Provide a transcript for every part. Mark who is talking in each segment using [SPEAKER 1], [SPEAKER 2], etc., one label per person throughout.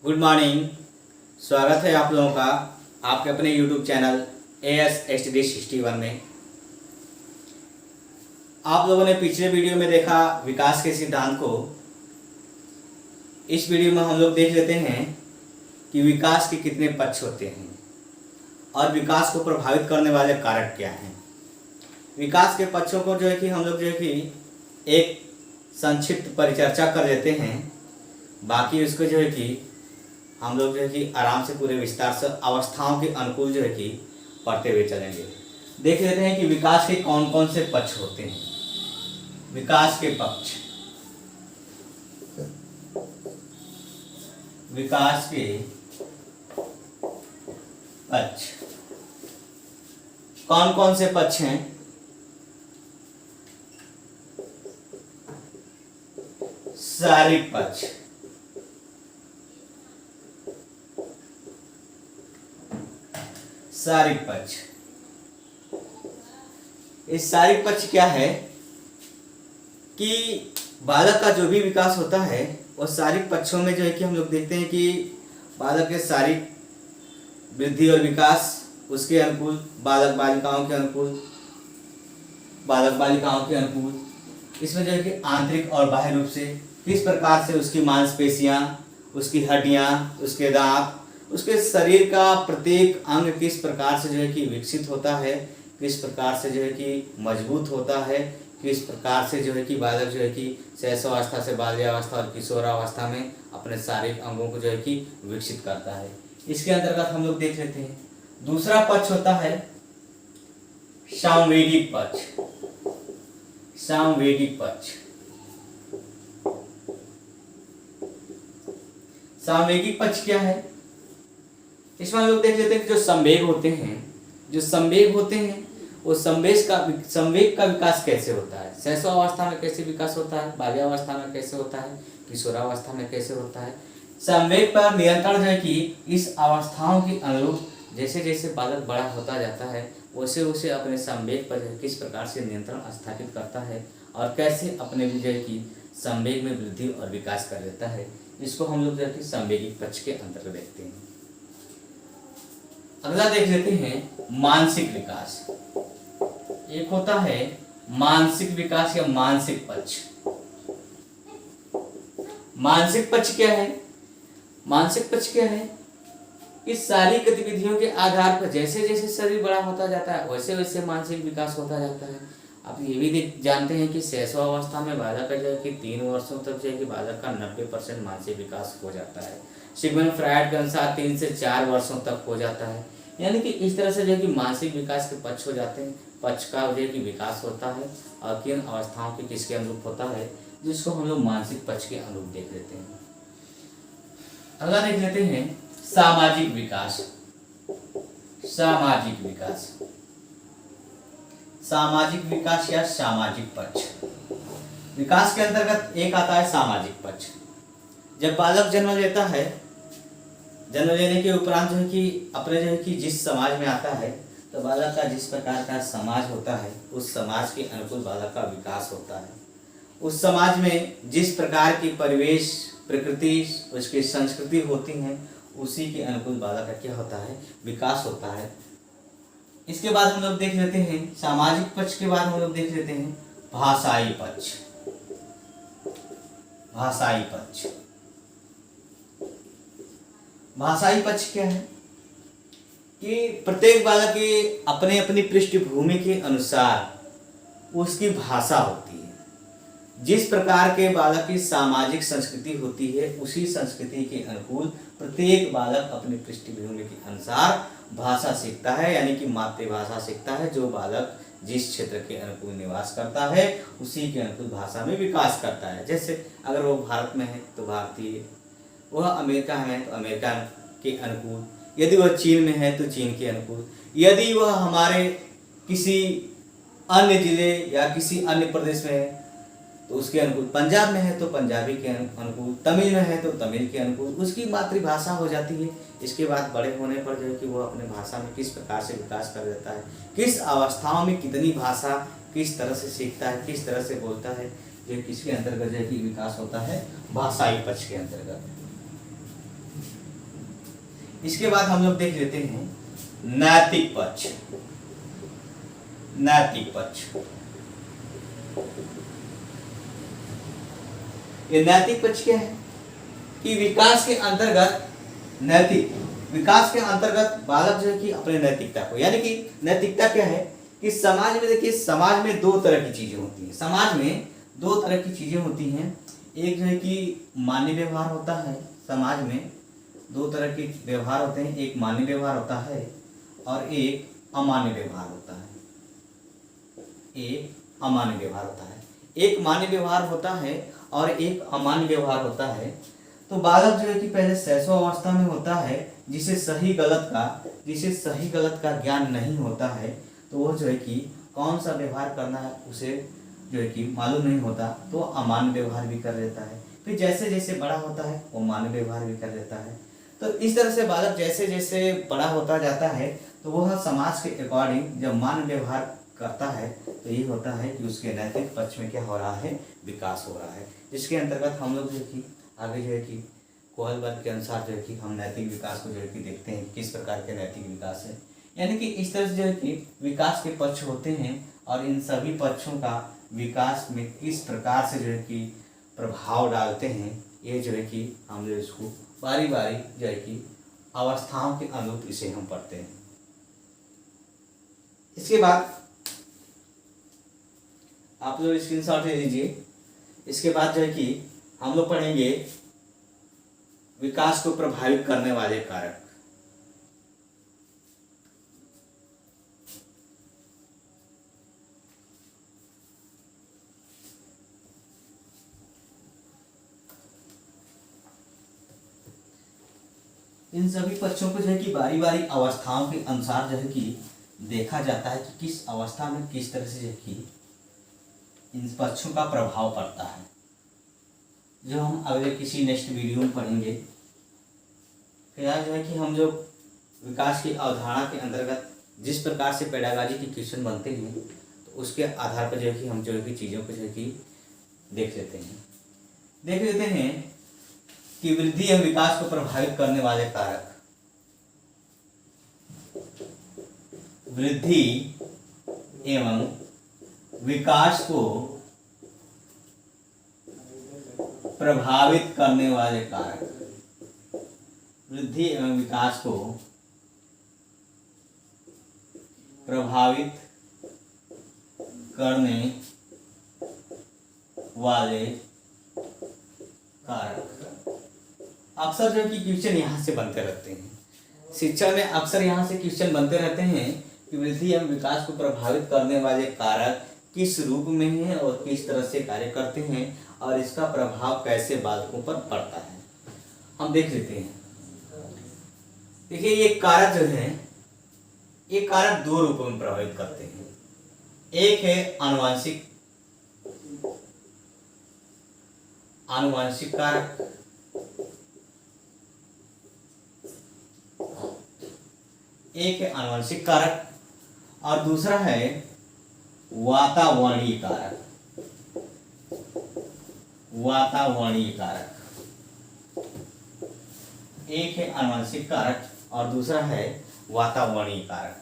[SPEAKER 1] Good morning. स्वागत है आप लोगों का आपके अपने यूट्यूब चैनल ASSTD61 में। आप लोगों ने पिछले वीडियो में देखा विकास के सिद्धांत को। इस वीडियो में हम लोग देख लेते हैं कि विकास के कितने पक्ष होते हैं और विकास को प्रभावित करने वाले कारक क्या हैं। विकास के पक्षों को हम लोग एक संक्षिप्त परिचर्चा कर लेते हैं। बाकी उसको हम लोग आराम से पूरे विस्तार से अवस्थाओं के अनुकूल पढ़ते हुए चलेंगे। देख लेते हैं कि विकास के कौन कौन से पक्ष होते हैं। विकास के पक्ष, विकास के पक्ष कौन कौन से पक्ष हैं? शारीरिक पक्ष, शारीरिक पक्ष। इस शारीरिक पक्ष क्या है कि बालक का जो भी विकास होता है वो शारीरिक पक्षों में हम लोग देखते हैं कि बालक के शारीरिक वृद्धि और विकास उसके अनुकूल, बालक बालिकाओं के अनुकूल, बालक बालिकाओं के अनुकूल। इसमें कि आंतरिक और बाह्य रूप से किस प्रकार से उसकी मांसपेशियां, उसकी हड्डियां, उसके दांत, उसके शरीर का प्रत्येक अंग किस प्रकार से कि विकसित होता है, किस प्रकार से कि मजबूत होता है, किस प्रकार से कि बालक कि शैशवावस्था से बाल्यावस्था और किशोरावस्था में अपने शारीरिक अंगों को कि विकसित करता है। इसके अंतर्गत हम लोग देख लेते हैं दूसरा पक्ष होता है सांवेगिक पक्ष। सांवेगिक पक्ष, सांवेगिक पक्ष क्या है? इसमें हम लोग देख लेते हैं कि जो संवेग होते हैं, वो संवेग का विकास कैसे होता है। शैशवावस्था में कैसे विकास होता है, बाल्यावस्था में कैसे होता है, किशोरावस्था में कैसे होता है। संवेग पर नियंत्रण कि इस अवस्थाओं के अनुरूप जैसे जैसे बालक बड़ा होता जाता है वैसे वैसे अपने संवेग पर किस प्रकार से नियंत्रण स्थापित करता है और कैसे अपने कि संवेग में वृद्धि और विकास कर देता है। इसको हम लोग संवेगिक पक्ष के अंतर्गत देखते हैं। अगला देख लेते हैं मानसिक विकास। एक होता है मानसिक विकास या मानसिक पक्ष। मानसिक पक्ष क्या है? मानसिक पक्ष क्या है? इस सारी गतिविधियों के आधार पर जैसे जैसे शरीर बड़ा होता जाता है वैसे वैसे मानसिक विकास होता जाता है। आप ये भी जानते हैं कि शैशवावस्था में बालक का 3 वर्षों तक बालक का 90% मानसिक विकास हो जाता है। सिगमंड फ्रायड के अनुसार 3 से 4 वर्षों तक हो जाता है। यानी कि इस तरह से कि मानसिक विकास के पक्ष हो जाते हैं। पक्ष का विकास होता है और किन अवस्थाओं के किसके अनुरूप होता है, जिसको हम लोग मानसिक पक्ष के अनुरूप देख लेते हैं। अगला देख लेते हैं सामाजिक विकास। सामाजिक विकास, सामाजिक विकास या सामाजिक पक्ष। विकास के अंतर्गत एक आता है सामाजिक पक्ष। जब बालक जन्म लेता है, जन्म लेने के उपरांत अपने जिस समाज में आता है तो बालक का जिस प्रकार का समाज होता है उस समाज के अनुकूल बालक का विकास होता है। उस समाज में जिस प्रकार की परिवेश, प्रकृति, उसकी संस्कृति होती हैं उसी के अनुकूल बालक का क्या होता है, विकास होता है। इसके बाद हम लोग देख लेते हैं सामाजिक पक्ष के बाद हम लोग देख लेते हैं भाषाई पक्ष। भाषाई पक्ष, भाषाई पक्ष क्या है कि प्रत्येक बालक के अपने अपनी पृष्ठभूमि के अनुसार उसकी भाषा होती है। जिस प्रकार के बालक की सामाजिक संस्कृति होती है उसी संस्कृति के अनुकूल प्रत्येक बालक अपनी पृष्ठभूमि के अनुसार भाषा सीखता है, यानी कि मातृभाषा सीखता है। जो बालक जिस क्षेत्र के अनुकूल निवास करता है उसी के अनुकूल भाषा में विकास करता है। जैसे अगर वो भारत में है तो भारतीय, वह अमेरिका में है तो अमेरिका के अनुकूल, यदि वह चीन में है तो चीन के अनुकूल, यदि वह हमारे किसी अन्य जिले या किसी अन्य प्रदेश में है तो उसके अनुकूल, पंजाब में है तो पंजाबी के अनुकूल, तमिल में है तो तमिल के अनुकूल उसकी मातृभाषा हो जाती है। इसके बाद बड़े होने पर कि वो अपने भाषा में किस प्रकार से विकास कर देता है, किस अवस्थाओं में कितनी भाषा किस तरह से सीखता है, किस तरह से बोलता है, ये किसके अंतर्गत विकास होता है, भाषाई पक्ष के अंतर्गत। इसके बाद हम लोग देख लेते हैं नैतिक पक्ष। नैतिक पक्ष, ये नैतिक पक्ष क्या है कि विकास के अंतर्गत विकास के अंतर्गत बालक जो है कि अपने नैतिकता को, यानी कि नैतिकता क्या है कि समाज में, देखिए समाज में दो तरह की चीजें होती हैं। समाज में दो तरह की चीजें होती हैं। एक जो है कि मान्य व्यवहार होता है। समाज में दो तरह के व्यवहार होते हैं, एक मान्य व्यवहार होता है और एक अमान्य व्यवहार होता है। एक अमान्य व्यवहार होता है, एक मान्य व्यवहार होता है और एक अमान्य व्यवहार होता है। तो बालक जो है कि पहले शैशव अवस्था में होता है, जिसे सही गलत का ज्ञान नहीं होता है, तो वो जो है कि कौन सा व्यवहार करना है उसे जो है कि मालूम नहीं होता, तो अमान्य व्यवहार भी कर लेता है। फिर जैसे जैसे बड़ा होता है वो मान्य व्यवहार भी कर लेता है। तो इस तरह से बालक जैसे जैसे बड़ा होता जाता है तो वह समाज के अकॉर्डिंग जब मान्य व्यवहार करता है तो ये होता है कि उसके नैतिक पक्ष में क्या हो रहा है, विकास हो रहा है। जिसके अंतर्गत हम लोग जो है कि आगे जो है कि कोहलबर्ग के अनुसार जो है कि हम नैतिक विकास को जो है कि देखते हैं किस प्रकार के नैतिक विकास है। यानी कि इस तरह से जो है कि विकास के पक्ष होते हैं और इन सभी पक्षों का विकास में किस प्रकार से जो है कि प्रभाव डालते हैं, ये जो है कि हम जो इसको बारी बारी जो है कि अवस्थाओं के अनुरूप इसे हम पढ़ते हैं। इसके बाद आप लोग स्क्रीनशॉट ले लीजिए। इसके बाद जो है कि हम लोग पढ़ेंगे विकास को प्रभावित करने वाले कारक। इन सभी पक्षों को जो है कि बारी बारी अवस्थाओं के अनुसार जो है कि देखा जाता है कि किस अवस्था में किस तरह से जो है कि इन पक्षों का प्रभाव पड़ता है, जो हम अगले किसी नेक्स्ट वीडियो में पढ़ेंगे। फिलहाल जो है कि हम जो विकास की अवधारणा के अंतर्गत जिस प्रकार से पेडागॉजी के क्वेश्चन बनते हैं, तो उसके आधार पर जो है कि हम जो है कि चीज़ों को जो है कि देख लेते हैं कि वृद्धि एवं विकास को प्रभावित करने वाले कारक। वृद्धि एवं विकास को प्रभावित करने वाले कारक। वृद्धि एवं विकास को प्रभावित करने वाले कारक। अक्सर जो कि क्वेश्चन यहाँ से बनते रहते हैं, शिक्षा में अक्सर यहाँ से क्वेश्चन बनते रहते हैं कि वृद्धि एवं विकास को प्रभावित करने वाले कारक किस रूप में हैं और किस तरह से कार्य करते हैं और इसका प्रभाव कैसे बालकों पर पड़ता है। हम देख लेते हैं। देखिए ये कारक जो है, ये कारक दो रूपों में प्रभावित करते हैं। एक है आनुवंशिक कारक, एक है आनुवंशिक कारक और दूसरा है वातावरणीय कारक। वातावरणीय कारक, एक है आनुवंशिक कारक और दूसरा है वातावरणीय कारक।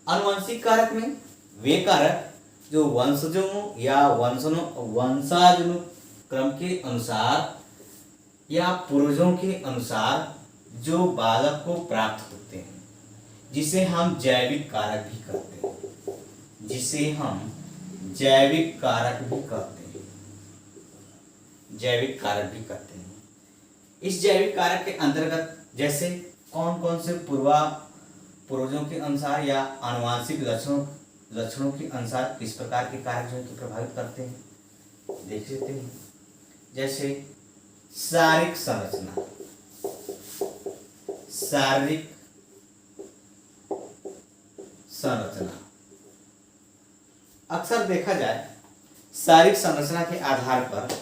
[SPEAKER 1] आनुवंशिक कारक में वे कारक जो वंशजों या वंशानुक्रम के अनुसार या पूर्वजों के अनुसार जो बालक को प्राप्त होते हैं, जिसे हम जैविक कारक भी कहते हैं, जिसे हम जैविक कारक भी कहते हैं, जैविक कारक भी कहते हैं। इस जैविक कारक के अंतर्गत जैसे कौन कौन से पूर्वजों के अनुसार या आनुवांशिक लक्षणों के अनुसार किस प्रकार के कारक जो है प्रभावित करते हैं, देख लेते हैं। जैसे शारीरिक संरचना, शारीरिक संरचना अक्सर देखा जाए शारीरिक संरचना के आधार पर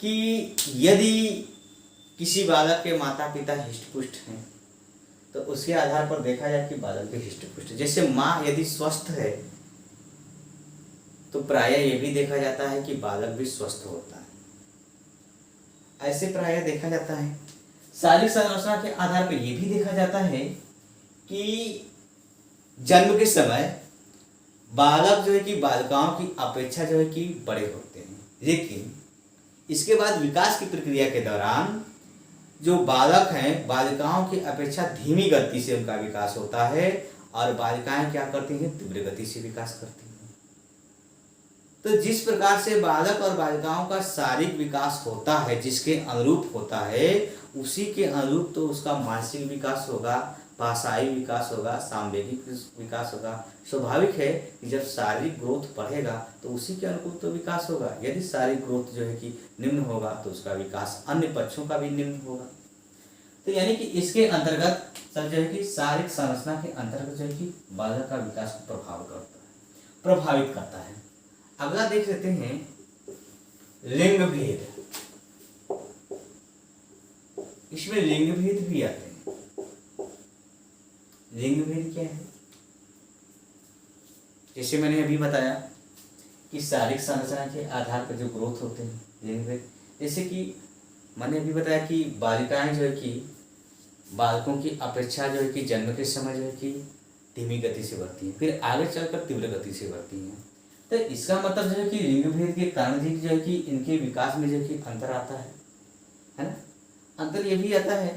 [SPEAKER 1] कि यदि किसी बालक के माता पिता हिष्ट-पुष्ट हैं तो उसके आधार पर देखा जाए कि बालक भी हिष्ट-पुष्ट है। जैसे माँ यदि स्वस्थ है तो प्रायः ये भी देखा जाता है कि बालक भी स्वस्थ होता है। ऐसे प्रायः देखा जाता है। शारीरिक संरचना के आधार पर यह भी देखा जाता है कि जन्म के समय बालक जो है कि बालिकाओं की अपेक्षा जो है कि बड़े होते हैं, लेकिन इसके बाद विकास की प्रक्रिया के दौरान जो बालक हैं बालिकाओं की अपेक्षा धीमी गति से उनका विकास होता है और बालिकाएं क्या करती हैं, तीव्र गति से विकास करती हैं। तो जिस प्रकार से बालक और बालिकाओं का शारीरिक विकास होता है, जिसके अनुरूप होता है, उसी के अनुरूप तो उसका मानसिक विकास होगा, भाषाई विकास होगा, सांवेगिक विकास होगा। स्वाभाविक है कि जब शारीरिक ग्रोथ बढ़ेगा तो उसी के अनुकूल तो विकास होगा। यदि शारीरिक ग्रोथ जो है कि निम्न होगा तो उसका विकास अन्य पक्षों का भी निम्न होगा। तो यानी कि इसके अंतर्गत सब जो है कि शारीरिक संरचना के अंतर्गत जो है कि बालक का विकास को प्रभावित करता है। अगला देख लेते हैं लिंग भेद। इसमें लिंग भेद भी आते हैं। लिंग भेद क्या है? जैसे मैंने अभी बताया कि शारीरिक संरचना के आधार पर जो ग्रोथ होते हैं लिंग भेद, जैसे कि मैंने अभी बताया कि बालिकाएं जो है कि बालकों की अपेक्षा जो है कि जन्म के समय जो है कि धीमी गति से बढ़ती हैं, फिर आगे चलकर तीव्र गति से बढ़ती हैं। तो इसका मतलब जो है कि लिंग भेद के कारण भी जो है कि इनके विकास में जो है कि अंतर आता है ना। अंतर ये भी आता है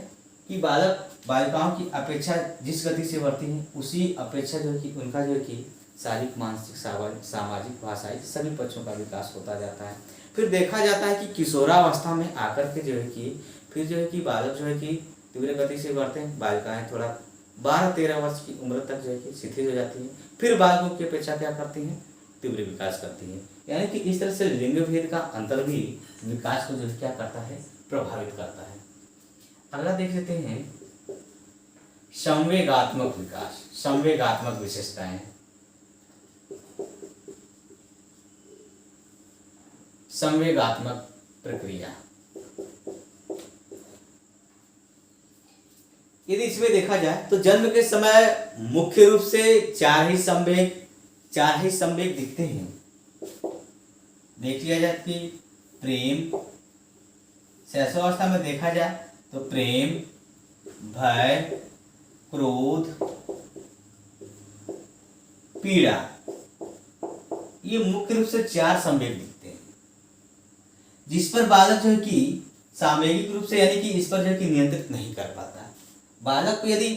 [SPEAKER 1] कि बालक बालिकाओं की अपेक्षा जिस गति से बढ़ती हैं उसी अपेक्षा जो है कि उनका जो है कि शारीरिक, मानसिक, सामाजिक, भाषाई सभी पक्षों का विकास होता जाता है। फिर देखा जाता है कि किशोरावस्था में आकर के जो है कि फिर जो है कि बालक जो है कि तीव्र गति से बढ़ते हैं, बालिकाएं थोड़ा 12-13 वर्ष की उम्र तक जो है कि शिथिल हो जाती हैं, फिर बालकों की अपेक्षा क्या करती हैं, तीव्र विकास करती हैं। यानी कि इस तरह से लिंग भेद का अंतर भी विकास को जो है क्या करता है, प्रभावित करता है। अगला देख लेते हैं संवेगात्मक विकास, संवेगात्मक विशेषताएं। संवेगात्मक प्रक्रिया, यदि इसमें देखा जाए तो जन्म के समय मुख्य रूप से चार ही संवेग दिखते हैं। देख लिया जाए कि प्रेम, शैशवावस्था में देखा जाए तो प्रेम, भय, क्रोध, पीड़ा, ये मुख्य रूप से चार संवेग दिखते हैं, जिस पर बालक जो है कि सामयिक रूप से यानी कि इस पर जो है कि नियंत्रित नहीं कर पाता है। बालक को यदि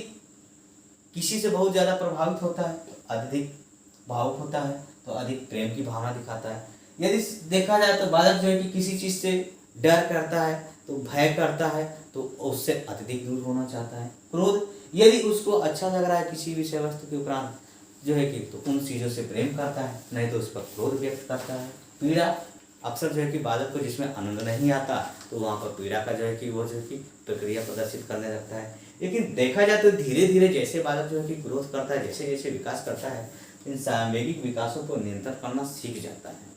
[SPEAKER 1] किसी से बहुत ज्यादा प्रभावित होता है तो अधिक भावुक होता है, तो अधिक प्रेम की भावना दिखाता है। यदि देखा जाए तो बालक जो है कि किसी चीज से डर करता है तो भय करता है, तो उससे अत्यधिक दूर होना चाहता है। क्रोध, यदि उसको अच्छा लग रहा है किसी विषय वस्तु के उपरांत जो है कि तो उन चीजों से प्रेम करता है, नहीं तो उस पर क्रोध व्यक्त करता है। पीड़ा, अक्सर जो है कि बालक को जिसमें आनंद नहीं आता तो वहां पर पीड़ा का जो है कि वो जो है कि प्रक्रिया प्रदर्शित करने लगता है। लेकिन देखा जाए तो धीरे धीरे जैसे बालक जो है कि ग्रोथ करता है, जैसे जैसे विकास करता है, इन सांवेगिक विकासों को नियंत्रण करना सीख जाता है,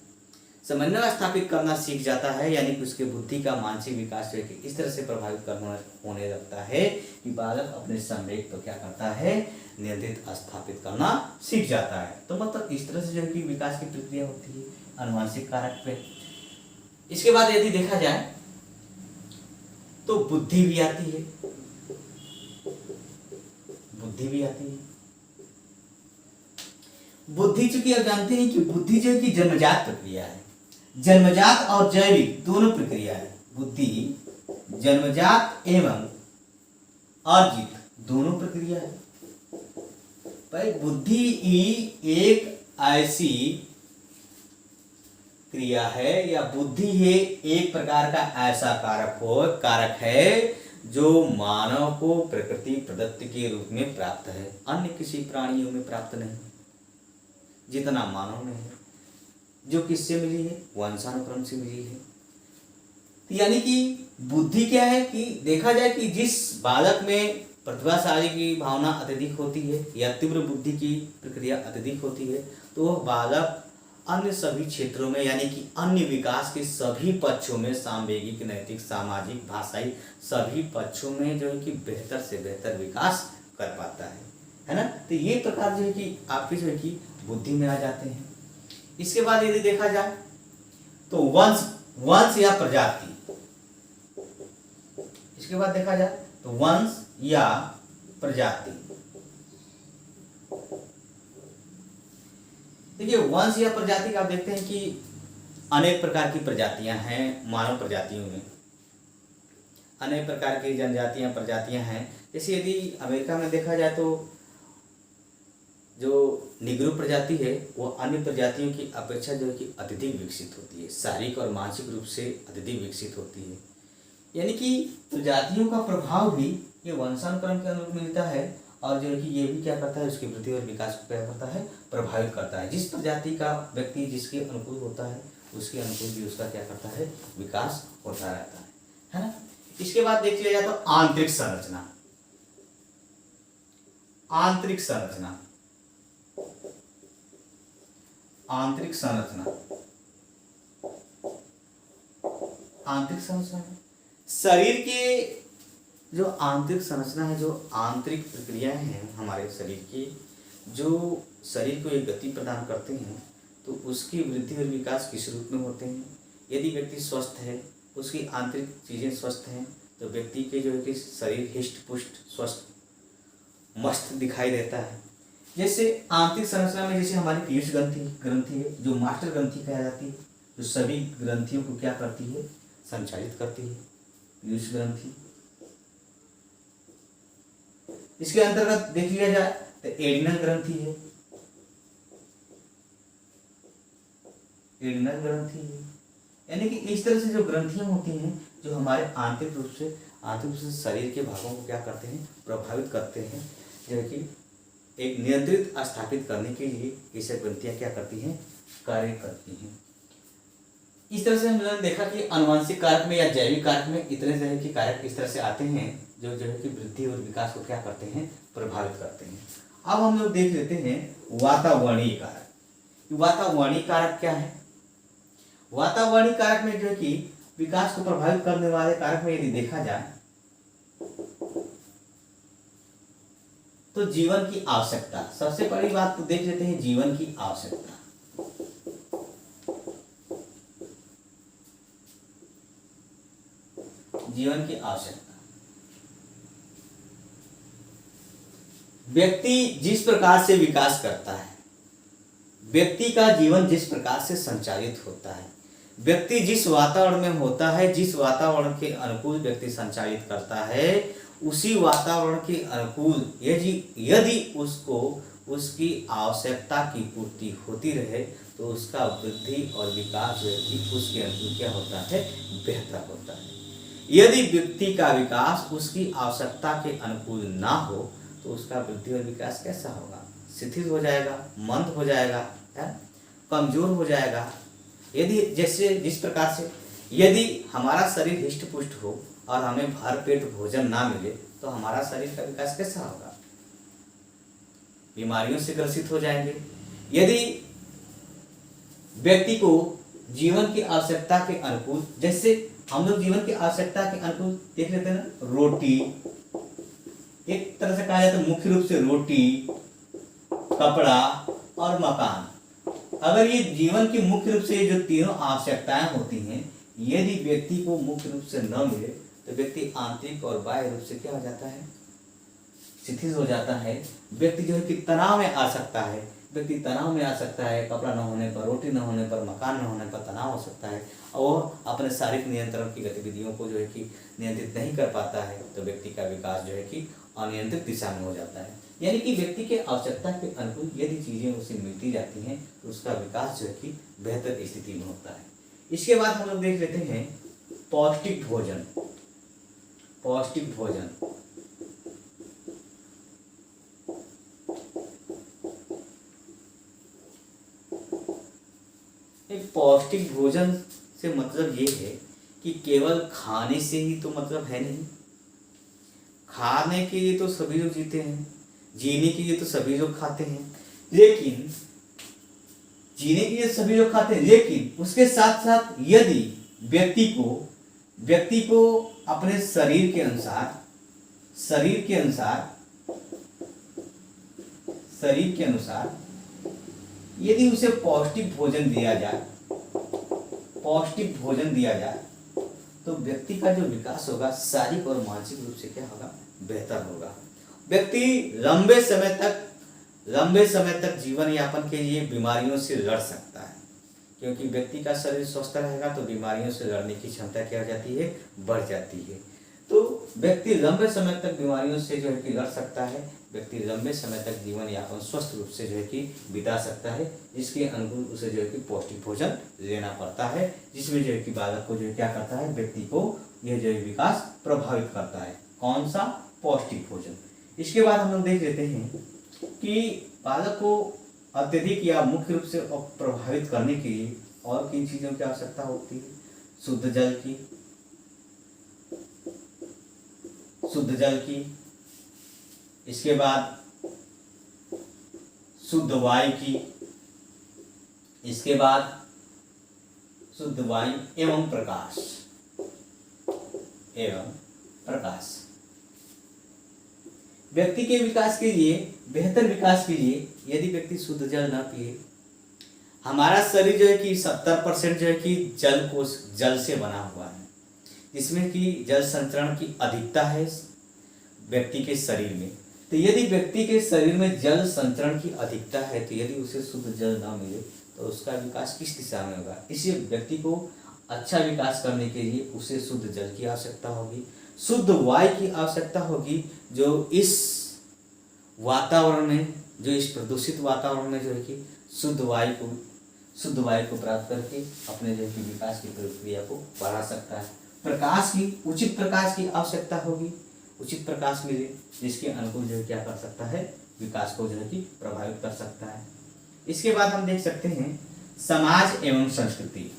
[SPEAKER 1] समन्वय स्थापित करना सीख जाता है। यानी कि उसके बुद्धि का मानसिक विकास जो है कि इस तरह से प्रभावित करना होने लगता है कि बालक अपने संवेग को क्या करता है, नियंत्रित स्थापित करना सीख जाता है। तो मतलब इस तरह से जो है कि विकास की प्रक्रिया होती है अनुवांशिक कारक पे। इसके बाद यदि देखा जाए तो बुद्धि भी आती है, बुद्धि भी आती है। बुद्धि, चूंकि आप जानते हैं कि बुद्धि जो है कि जन्मजात प्रक्रिया है, जन्मजात और जैविक दोनों प्रक्रिया है। बुद्धि जन्मजात एवं अर्जित दोनों प्रक्रिया है। भाई बुद्धि ही एक ऐसी क्रिया है या बुद्धि है एक प्रकार का ऐसा कारक है जो मानव को प्रकृति प्रदत्त के रूप में प्राप्त है, अन्य किसी प्राणियों में प्राप्त नहीं। जितना मानव में है, जो किससे मिली है, वंशानुक्रम से मिली है। यानी कि बुद्धि क्या है कि देखा जाए कि जिस बालक में प्रतिभाशाली की भावना अत्यधिक होती है या तीव्र बुद्धि की प्रक्रिया अत्यधिक होती है, तो वह बालक अन्य सभी क्षेत्रों में यानी कि अन्य विकास के सभी पक्षों में, सांवेगिक, नैतिक, सामाजिक, भाषाई सभी पक्षों में जो है कि बेहतर से बेहतर विकास कर पाता है ना। तो ये प्रकार जो है कि आपकी जो है कि बुद्धि में आ जाते हैं। इसके बाद यदि देखा जाए तो वंश या प्रजाति, इसके बाद देखा जाए तो वंश या प्रजाति। देखिए वंश या प्रजाति का आप देखते हैं कि अनेक प्रकार की प्रजातियां हैं मानव प्रजातियों में, अनेक प्रकार की जनजातियां प्रजातियां हैं। जैसे यदि अमेरिका में देखा जाए तो जो निग्रो प्रजाति है वो अन्य प्रजातियों की अपेक्षा जो है कि अत्यधिक विकसित होती है, शारीरिक और मानसिक रूप से अत्यधिक विकसित होती है। यानी कि प्रजातियों का प्रभाव भी ये वंशानुक्रम के अनुरूप मिलता है और जो है कि ये भी क्या करता है उसकी वृद्धि और विकास को क्या करता है, प्रभावित करता है। जिस प्रजाति का व्यक्ति जिसके अनुकूल होता है उसके अनुकूल भी उसका क्या करता है, विकास होता रहता है ना। इसके बाद देख लिया जाए तो आंतरिक संरचना। आंतरिक संरचना, आंतरिक संरचना, आंतरिक संरचना शरीर के जो आंतरिक संरचना है, जो आंतरिक प्रक्रियाएं हैं हमारे शरीर की, जो शरीर को एक गति प्रदान करते हैं, तो उसकी वृद्धि और विकास किस रूप में होते हैं। यदि व्यक्ति स्वस्थ है, उसकी आंतरिक चीज़ें स्वस्थ हैं, तो व्यक्ति के जो है कि शरीर हिष्ट पुष्ट स्वस्थ मस्त दिखाई देता है। जैसे आंतरिक संरचना में जैसे हमारी पीयूष ग्रंथि है जो मास्टर ग्रंथि कहा जाती है, जो सभी ग्रंथियों को क्या करती है, संचालित करती है, पीयूष ग्रंथि। इसके अंतर्गत देख लिया जाए तो एडिनल ग्रंथि है, एडिनल ग्रंथि है। यानी कि इस तरह से जो ग्रंथियां होती हैं जो हमारे आंतरिक रूप से शरीर के भागों को क्या करते हैं, प्रभावित करते हैं, जो कि एक नियंत्रित स्थापित करने के लिए ये सब ग्रंथियां क्या करती हैं, कार्य करती हैं। इस तरह से हमने देखा कि आनुवंशिक कारक में या जैविक कारक में इतने तरह के कारक इस तरह से आते हैं जो है कि वृद्धि और विकास को क्या करते हैं, प्रभावित करते हैं। अब हम लोग देख लेते हैं वातावरणीय कारक। वातावरणीय कारक क्या है? वातावरणीय कारक में जो है कि विकास को प्रभावित करने वाले कारक में यदि देखा जाए तो जीवन की आवश्यकता, सबसे बड़ी बात तो देख लेते हैं जीवन की आवश्यकता। जीवन की आवश्यकता, व्यक्ति जिस प्रकार से विकास करता है, व्यक्ति का जीवन जिस प्रकार से संचालित होता है, व्यक्ति जिस वातावरण में होता है, जिस वातावरण के अनुकूल व्यक्ति संचालित करता है, उसी वातावरण के अनुकूल यदि उसको उसकी आवश्यकता की पूर्ति होती रहे तो उसका वृद्धि और विकास जो है कि उसके अनुकूल क्या होता है, बेहतर होता है। यदि व्यक्ति का विकास उसकी आवश्यकता के अनुकूल ना हो तो उसका वृद्धि और विकास कैसा होगा, शिथिल हो जाएगा, मंद हो जाएगा, कमजोर हो जाएगा। यदि जैसे जिस प्रकार से यदि हमारा शरीर हिष्ट पुष्ट हो और हमें भर पेट भोजन ना मिले तो हमारा शरीर का विकास कैसा होगा, बीमारियों से ग्रसित हो जाएंगे। यदि व्यक्ति को जीवन की आवश्यकता के अनुकूल, जैसे हम लोग जीवन की आवश्यकता के अनुकूल देख लेते हैं ना, रोटी एक तरह से कहा जाता है, मुख्य रूप से रोटी, कपड़ा और मकान। अगर ये जीवन की मुख्य रूप से जो तीनों आवश्यकताएं होती हैं, यदि व्यक्ति को मुख्य रूप से न मिले तो व्यक्ति आंतरिक और बाह्य रूप से क्या हो जाता है, शिथिल हो जाता है। व्यक्ति जो है कि तनाव में आ सकता है, व्यक्ति तनाव में आ सकता है, कपड़ा न होने पर, रोटी न होने पर, मकान न होने पर तनाव हो सकता है और अपने शारीरिक नियंत्रण की गतिविधियों को जो है कि नियंत्रित नहीं कर पाता है, तो व्यक्ति का विकास जो है कि अनियंत्रित दिशा में हो जाता है। यानी कि व्यक्ति के आवश्यकता के अनुकूल यदि चीजें उसे मिलती जाती हैं तो उसका विकास जो है कि बेहतर स्थिति में होता है। इसके बाद हम लोग देख लेते हैं पौष्टिक भोजन। पौष्टिक भोजन, एक पौष्टिक भोजन से मतलब ये है कि केवल खाने से ही तो मतलब है नहीं। खाने के लिए तो सभी लोग जीते हैं, जीने के लिए तो सभी लोग खाते हैं, लेकिन जीने के लिए सभी लोग खाते हैं, लेकिन उसके साथ साथ यदि व्यक्ति को अपने शरीर के अनुसार यदि उसे पौष्टिक भोजन दिया जाए तो व्यक्ति का जो विकास होगा शारीरिक और मानसिक रूप से क्या होगा, बेहतर होगा। व्यक्ति लंबे समय तक जीवन यापन के लिए बीमारियों से लड़ सकता है, क्योंकि व्यक्ति का शरीर स्वस्थ रहेगा तो बीमारियों से लड़ने की क्षमता क्या हो जाती है, बढ़ जाती है। तो व्यक्ति लंबे समय तक बीमारियों से जो है कि लड़ सकता है, व्यक्ति लंबे समय तक जीवन यापन स्वस्थ रूप से जो है कि बिता सकता है, जिसके अनुकूल उसे जो है कि पौष्टिक भोजन लेना पड़ता है, जिसमें जो है कि बालक को जो है क्या करता है, व्यक्ति को यह जो है विकास प्रभावित करता है। कौन सा? पौष्टिक भोजन। इसके बाद हम लोग देख लेते हैं कि बालक को अत्यधिक या मुख्य रूप से प्रभावित करने के लिए और किन चीजों की आवश्यकता होती है? शुद्ध जल की, इसके बाद शुद्ध वायु की, इसके बाद शुद्ध वायु एवं प्रकाश। व्यक्ति के विकास के लिए, बेहतर विकास के लिए यदि व्यक्ति शुद्ध जल न पिए, हमारा शरीर जो है कि 70% जो है कि जल से बना हुआ है, इसमें कि जल संचरण की अधिकता है व्यक्ति के शरीर में। तो यदि व्यक्ति के शरीर में जल संचरण की अधिकता है, तो यदि उसे शुद्ध जल ना मिले तो उसका विकास किस दिशा में होगा? इसलिए व्यक्ति को अच्छा विकास करने के लिए उसे शुद्ध जल की आवश्यकता होगी, शुद्ध वायु की आवश्यकता होगी, जो इस वातावरण में, जो इस प्रदूषित वातावरण में जो है कि शुद्ध वायु को प्राप्त करके अपने जो है कि विकास की प्रक्रिया को बढ़ा सकता है। प्रकाश की, उचित प्रकाश की आवश्यकता होगी, उचित प्रकाश मिले जिसके अनुकूल जो है क्या कर सकता है, विकास को जो है कि प्रभावित कर सकता है। इसके बाद हम देख सकते हैं समाज एवं संस्कृति।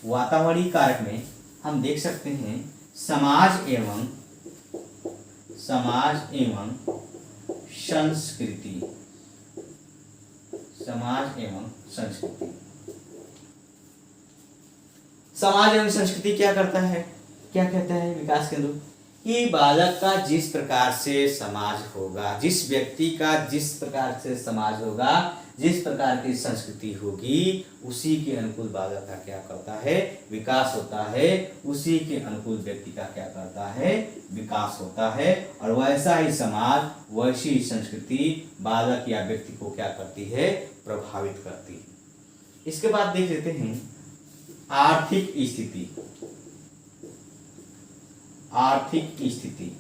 [SPEAKER 1] वातावरणीय कारक में हम देख सकते हैं समाज एवं संस्कृति। समाज एवं संस्कृति क्या करता है, क्या कहता है विकास के अंदर? कि बालक का जिस प्रकार से समाज होगा, जिस व्यक्ति का जिस प्रकार से समाज होगा, जिस प्रकार की संस्कृति होगी, उसी के अनुकूल बालक का क्या करता है, विकास होता है। उसी के अनुकूल व्यक्ति का क्या करता है, विकास होता है। और वैसा ही समाज, वैसी ही संस्कृति बालक या व्यक्ति को क्या करती है, प्रभावित करती है। इसके बाद देख लेते हैं आर्थिक स्थिति।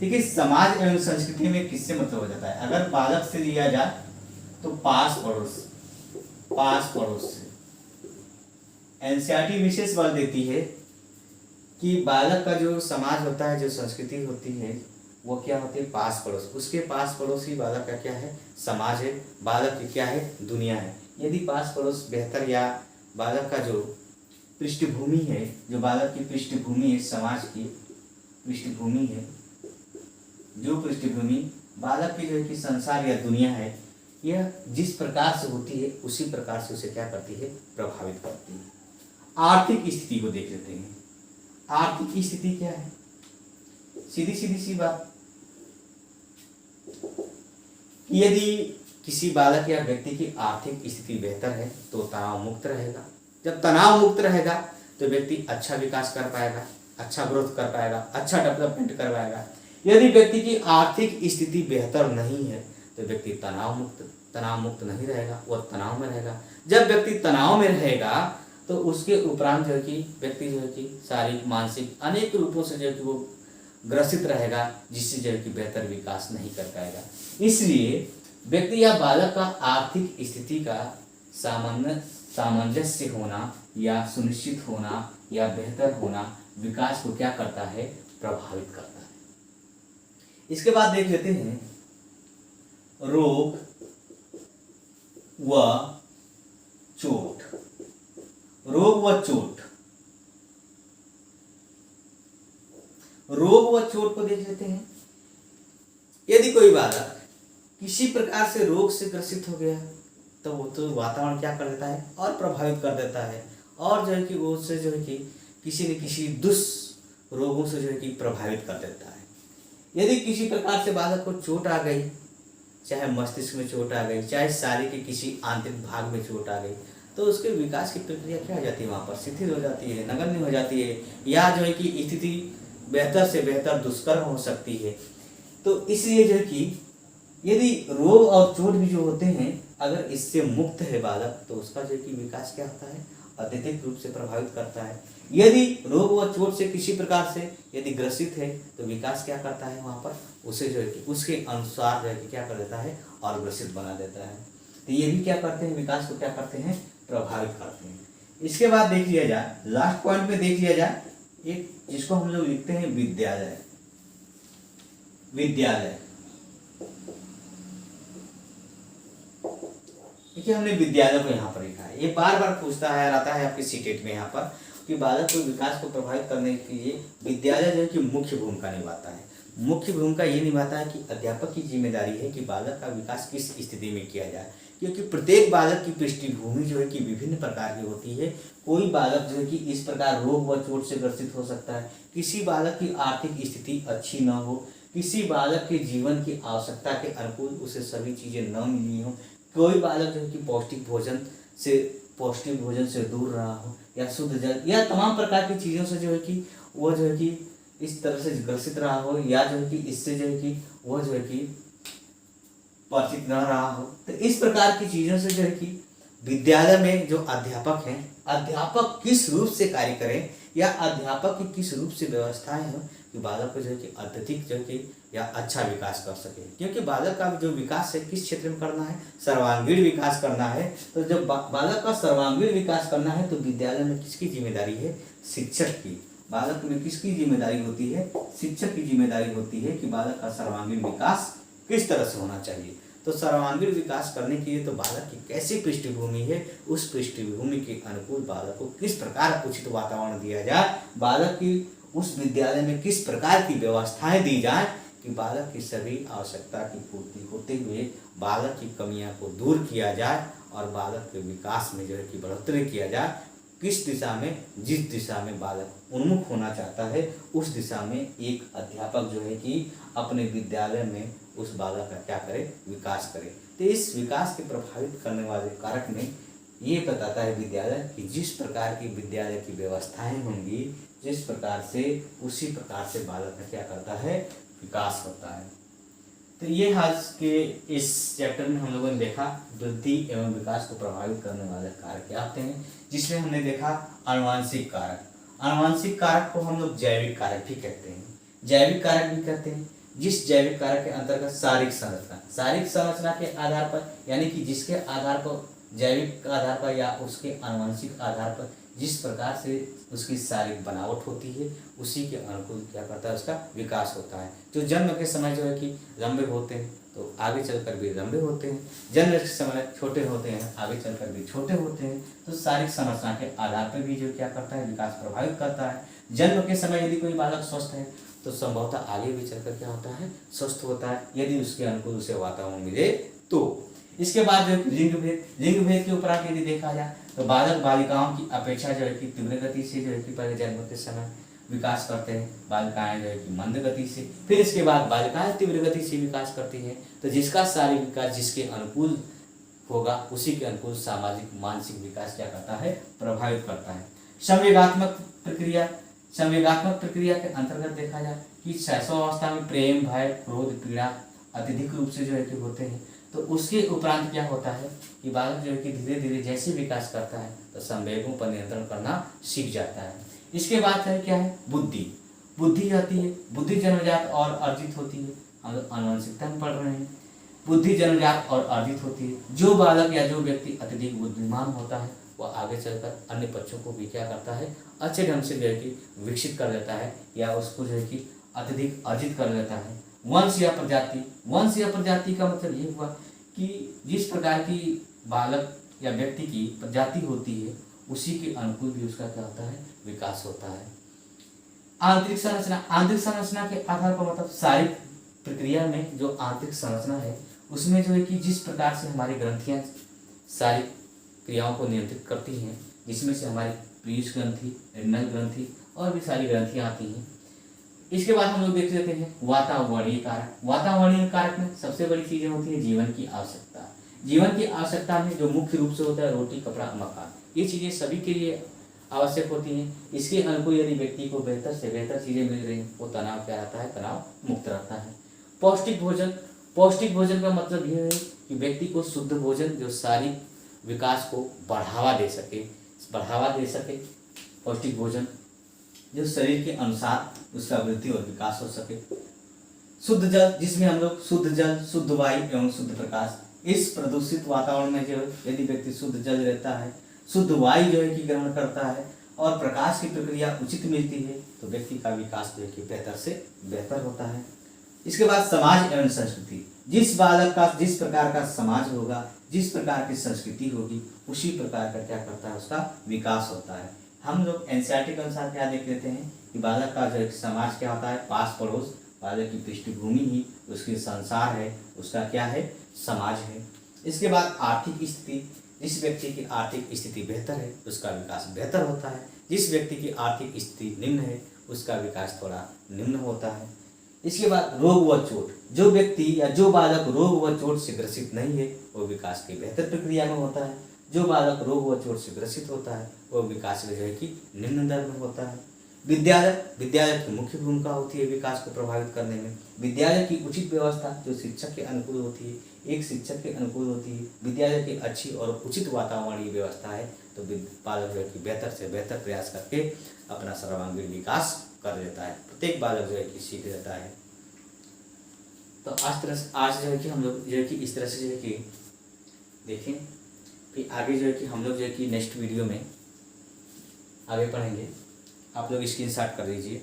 [SPEAKER 1] देखिए, समाज एवं संस्कृति में किससे मतलब हो जाता है? अगर बालक से लिया जाए तो पास पड़ोस से। एनसीईआरटी विशेष बल देती है कि बालक का जो समाज होता है, जो संस्कृति होती है, वो क्या होती है, पास पड़ोस। उसके पास पड़ोस ही बालक का क्या है, समाज है। बालक की क्या है, दुनिया है। यदि पास पड़ोस बेहतर, या बालक का जो पृष्ठभूमि है, जो बालक की पृष्ठभूमि है, समाज की पृष्ठभूमि है, जो पृष्ठभूमि बालक की जो है कि संसार या दुनिया है, यह जिस प्रकार से होती है उसी प्रकार से उसे क्या करती है, प्रभावित करती है। आर्थिक स्थिति को देख लेते हैं। आर्थिक स्थिति क्या है? सीधी सी बात, यदि किसी बालक या व्यक्ति की आर्थिक स्थिति बेहतर है तो तनाव मुक्त रहेगा। जब तनाव मुक्त रहेगा तो व्यक्ति अच्छा विकास कर पाएगा, अच्छा ग्रोथ कर पाएगा, अच्छा डेवलपमेंट कर पाएगा। यदि व्यक्ति की आर्थिक स्थिति बेहतर नहीं है तो व्यक्ति तनाव मुक्त नहीं रहेगा, वह तनाव में रहेगा। जब व्यक्ति तनाव में रहेगा तो उसके उपरांत जो है कि व्यक्ति जो है कि शारीरिक, मानसिक अनेक रूपों से जो है कि वो ग्रसित रहेगा, जिससे जो है कि बेहतर विकास नहीं कर पाएगा। इसलिए व्यक्ति या बालक का आर्थिक स्थिति का सामंजस्य होना या सुनिश्चित होना या बेहतर होना विकास को क्या करता है, प्रभावित करता है। इसके बाद देख लेते हैं रोग व चोट। रोग व चोट को देख लेते हैं। यदि कोई बालक किसी प्रकार से रोग से ग्रसित हो गया तो वो तो वातावरण क्या कर देता है, और प्रभावित कर देता है, और जो है कि वो उससे जो है कि किसी न किसी रोगों से जो है कि प्रभावित कर देता है। यदि किसी प्रकार से बालक को चोट आ गई, चाहे मस्तिष्क में चोट आ गई, चाहे शरीर के किसी आंतरिक भाग में चोट आ गई, तो उसके विकास की प्रक्रिया क्या हो जाती है, वहाँ पर शिथिल हो जाती है, नगण्य हो जाती है, या जो है कि स्थिति बेहतर से बेहतर दुष्कर हो सकती है। तो इसलिए जो है कि यदि रोग और चोट भी जो होते हैं, अगर इससे मुक्त है बालक, तो उसका जो है कि विकास क्या होता है, अत्यधिक रूप से प्रभावित करता है। यदि रोग व चोट से किसी प्रकार से यदि ग्रसित है, तो विकास क्या करता है, वहाँ पर उसे जो है कि उसके अनुसार जो है कि क्या कर देता है, और ग्रसित बना देता है। तो ये भी क्या करते हैं, विकास को क्या करते हैं, प्रभावित करते हैं। इसके बाद देख लिया जाए, लास्ट पॉइंट में देख लिया जाए, एक जिसको हम लोग लिखते हैं विद्यालय। विद्यालय, देखिए हमने विद्यालय को यहाँ पर लिखा है। ये बार बार पूछता है, आता है आपके सीटेट में यहाँ पर, कि बालक को विकास को प्रभावित करने के लिए विद्यालय जो है कि मुख्य भूमिका निभाता है। मुख्य भूमिका ये निभाता है कि अध्यापक की जिम्मेदारी है कि बालक का विकास किस स्थिति में किया जाए, क्योंकि प्रत्येक बालक की पृष्ठभूमि जो है कि विभिन्न प्रकार की होती है। कोई बालक जो है कि इस प्रकार रोग व चोट से ग्रसित हो सकता है, किसी बालक की आर्थिक स्थिति अच्छी न हो, किसी बालक के जीवन की आवश्यकता के अनुकूल उसे सभी चीजें न मिली हो, कोई बालक जो है कि पौष्टिक भोजन से दूर रहा हो, या शुद्ध जल, या तमाम प्रकार की चीज़ों से जो है कि वह जो है कि इस तरह से ग्रसित रहा हो, या जो है कि इससे जो है कि वह जो है कि परिचित न रहा हो। तो इस प्रकार की चीज़ों से जो है कि विद्यालय में जो अध्यापक हैं, अध्यापक किस रूप से कार्य करें, या अध्यापक की किस रूप से व्यवस्थाएं हो कि बालक को जो है कि अत्यधिक जो है कि या अच्छा विकास कर सके। क्योंकि बालक का जो विकास है किस क्षेत्र में करना है, सर्वांगीण विकास करना है। तो जब बालक का सर्वांगीण विकास करना है, तो विद्यालय में किसकी जिम्मेदारी है, शिक्षक की। बालक में किसकी जिम्मेदारी होती है, शिक्षक की जिम्मेदारी होती है कि बालक का सर्वांगीण विकास किस तरह से होना चाहिए। तो सर्वांगीण विकास करने के लिए तो बालक की कैसी पृष्ठभूमि है, उस पृष्ठभूमि के अनुकूल बालक को किस प्रकार उचित वातावरण दिया जाए, बालक की उस विद्यालय में किस प्रकार की व्यवस्थाएं दी जाए कि बालक की सभी आवश्यकता की पूर्ति होते हुए बालक की कमियां को दूर किया जाए, और बालक के विकास में जो है कि बढ़ोतरी किया जाए। किस दिशा में, जिस दिशा में बालक उन्मुख होना चाहता है, उस दिशा में एक अध्यापक जो है कि अपने विद्यालय में उस बालक का क्या करे, विकास करे। तो इस विकास के प्रभावित करने वाले कारक में ये बताता है विद्यालय कि जिस प्रकार की विद्यालय की व्यवस्थाएं होंगी, जिस प्रकार से, उसी प्रकार से बालक का क्या करता है, विकास होता है। तो ये आज के इस चैप्टर में हम लोगों ने देखा वृद्धि एवं विकास को प्रभावित करने वाले कारक क्या होते हैं, जिसमें हमने देखा आनुवांशिक कारक। आनुवांशिक कारक को हम लोग जैविक कारक भी कहते हैं, जैविक कारक भी कहते हैं। जिस जैविक कारक के अंतर्गत शारीरिक संरचना के आधार पर, यानी कि जिसके आधार पर, जैविक आधार पर या उसके आनुवंशिक आधार पर जिस प्रकार से उसकी शारीरिक बनावट होती है, उसी के अनुकूल क्या करता है, उसका विकास होता है। जो जन्म के समय जो है कि लंबे होते हैं, तो आगे चलकर भी लंबे होते हैं। जन्म के समय छोटे होते हैं, आगे चलकर भी छोटे होते हैं। तो शारीरिक संरचना के आधार पर भी जो क्या करता है, विकास प्रभावित करता है। जन्म के समय यदि कोई बालक स्वस्थ है, तो संभवतः आगे भी चलकर क्या होता है, स्वस्थ होता है, यदि उसके अनुकूल उसे वातावरण मिले तो। इसके बाद जो लिंग भेद के उपरांत यदि देखा जाए, तो बालक बालिकाओं की अपेक्षा जो है कि तीव्र गति से जो है कि पहले जन्म के समय विकास करते हैं, बालिकाएं जो है कि मंद गति से, फिर इसके बाद बालिकाएं तीव्र गति से विकास करती हैं। तो जिसका शारीरिक विकास जिसके अनुकूल होगा, उसी के अनुकूल सामाजिक मानसिक विकास क्या करता है, प्रभावित करता है। संवेगात्मक प्रक्रिया के अंतर्गत देखा जाए कि शैशवावस्था में प्रेम, भय, क्रोध, पीड़ा अत्यधिक रूप से जो है कि होते हैं। तो उसके उपरांत क्या होता है कि बालक जो है कि धीरे धीरे जैसे विकास करता है, तो संवेगों पर नियंत्रण करना सीख जाता है। इसके बाद है क्या है, बुद्धि आती है। बुद्धि जन्मजात और अर्जित होती है। हम लोग आनुवंशिकता में पढ़ रहे हैं। बुद्धि जन्मजात और अर्जित होती है। जो बालक या जो व्यक्ति अत्यधिक बुद्धिमान होता है, वह आगे चलकर अन्य बच्चों को भी क्या करता है, अच्छे ढंग से जो है कि विकसित कर लेता है, या उसको जो है कि अत्यधिक अर्जित कर लेता है। वंश या प्रजाति का मतलब ये हुआ कि जिस प्रकार की बालक या व्यक्ति की प्रजाति होती है, उसी के अनुकूल भी उसका क्या होता है, विकास होता है। आंतरिक संरचना के आधार पर, मतलब शारीरिक प्रक्रिया में जो आंतरिक संरचना है, उसमें जो है कि जिस प्रकार से हमारी ग्रंथियां सारी क्रियाओं को नियंत्रित करती हैं, जिसमें से हमारी पीयूष ग्रंथि, रेनल ग्रंथि और भी सारी ग्रंथियां आती हैं। इसके बाद हम लोग देख लेते हैं वातावरणीय कारक। वातावरणीय कारक में सबसे बड़ी चीजें होती है जीवन की आवश्यकता, जीवन की आवश्यकता में जो मुख्य रूप से होता है रोटी, कपड़ा, मकान, ये चीज़ें सभी के लिए आवश्यक होती हैं। इसके अनुकूल यदि व्यक्ति को बेहतर से बेहतर चीज़ें मिल रही हैं, वो तनाव क्या रहता है, तनाव मुक्त रहता है। पौष्टिक भोजन, पौष्टिक भोजन का मतलब यह है कि व्यक्ति को शुद्ध भोजन जो शारीरिक विकास को बढ़ावा दे सके, पौष्टिक भोजन जो शरीर के अनुसार उसका वृद्धि और विकास हो सके। शुद्ध जल, जिसमें हम लोग शुद्ध जल, शुद्ध वायु एवं शुद्ध प्रकाश, इस प्रदूषित वातावरण में जो यदि व्यक्ति शुद्ध जल रहता है, शुद्ध वायु जो है कि ग्रहण करता है और प्रकाश की प्रक्रिया उचित मिलती है, तो व्यक्ति का विकास जो है कि बेहतर से बेहतर होता है। इसके बाद समाज एवं संस्कृति, जिस बालक का जिस प्रकार का समाज होगा, जिस प्रकार की संस्कृति होगी, उसी प्रकार का क्या करता है, उसका विकास होता है। हम लोग एनसीईआरटी के अनुसार क्या देख लेते हैं कि बालक का जो एक समाज क्या होता है, पास पड़ोस, बालक की पृष्ठभूमि ही उसकी संसार है, उसका क्या है, समाज है। इसके बाद आर्थिक स्थिति, जिस व्यक्ति की आर्थिक स्थिति बेहतर है उसका विकास बेहतर होता है, जिस व्यक्ति की आर्थिक स्थिति निम्न है उसका विकास थोड़ा निम्न होता है। इसके बाद रोग व चोट, जो व्यक्ति या जो बालक रोग व चोट से ग्रसित नहीं है वो विकास की बेहतर प्रक्रिया में होता है, जो बालक रोग व चोट से ग्रसित होता है वो विकास में जो है कि निम्न दर में होता है। विद्यालय की मुख्य भूमिका होती है विकास को प्रभावित करने में। विद्यालय की उचित व्यवस्था जो शिक्षक के अनुकूल होती है, एक शिक्षक के अनुकूल होती है, विद्यालय की अच्छी और उचित वातावरणीय व्यवस्था है, तो बालक जो है कि बेहतर से बेहतर प्रयास करके अपना सर्वांगीण विकास कर लेता है। प्रत्येक बालक जो है कि सीख लेता है। तो आज जो है कि हम लोग जो है कि इस तरह से जो है कि देखें, फिर आगे जो है कि हम लोग जो है कि नेक्स्ट वीडियो में आगे पढ़ेंगे। आप लोग स्क्रीनशॉट कर लीजिए।